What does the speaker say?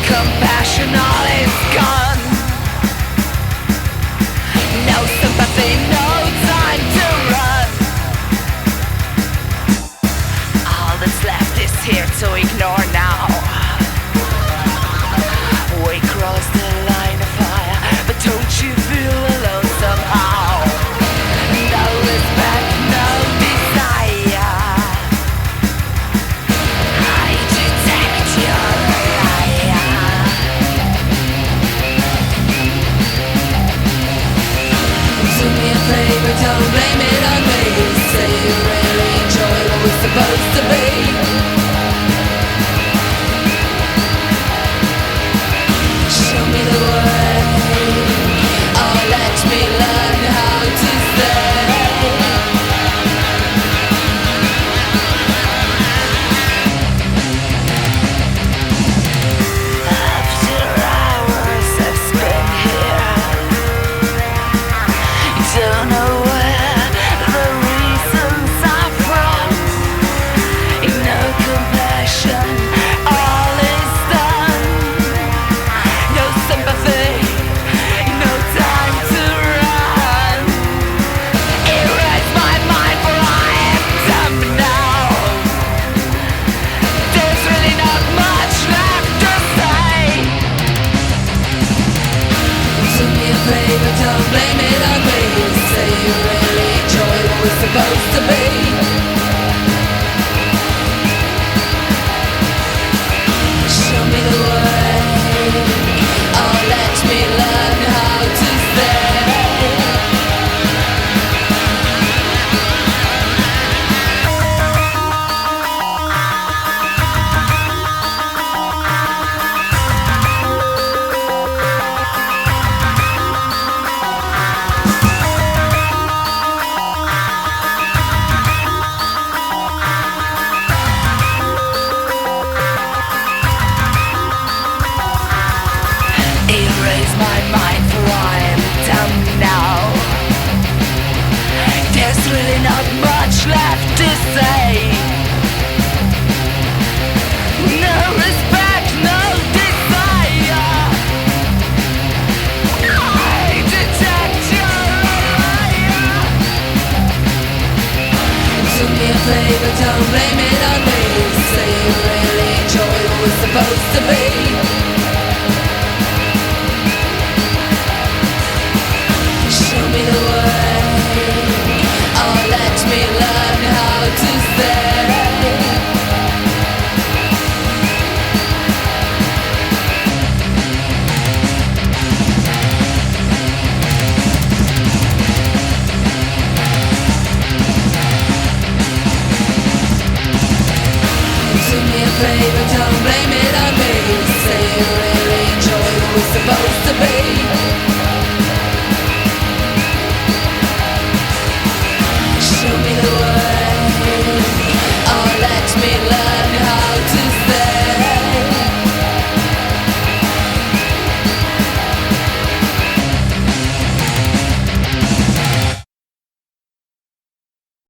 compassion, all is gone. No sympathy, no time to run. All that's left is here to ignore now. We crossed the line of fire, but don't you feel alone somehow? No respect, no desire. I detect your liar. Do me a favor, don't blame it on me. Say you really enjoy what we're supposed to be. Show me the way, or let me learn how to stay. After hours I've spent here, don't know where the reasons are from. No compassion, all is done. No sympathy, no time to run. Erase my mind, for I am dumb now. There's really not much left to say. Do me a favor, don't blame it on me. Say you really enjoy what we're supposed to be. Show me the way, or let me learn how to stay. Erase my mind, for I'm dumb now. There's really not much left to say. No respect, no desire. I detect your liar. Do me a favor, don't blame it on me. Say you really enjoy what we're supposed to be. Show me the way, or let me learn how to stay. Do me a favor, don't blame it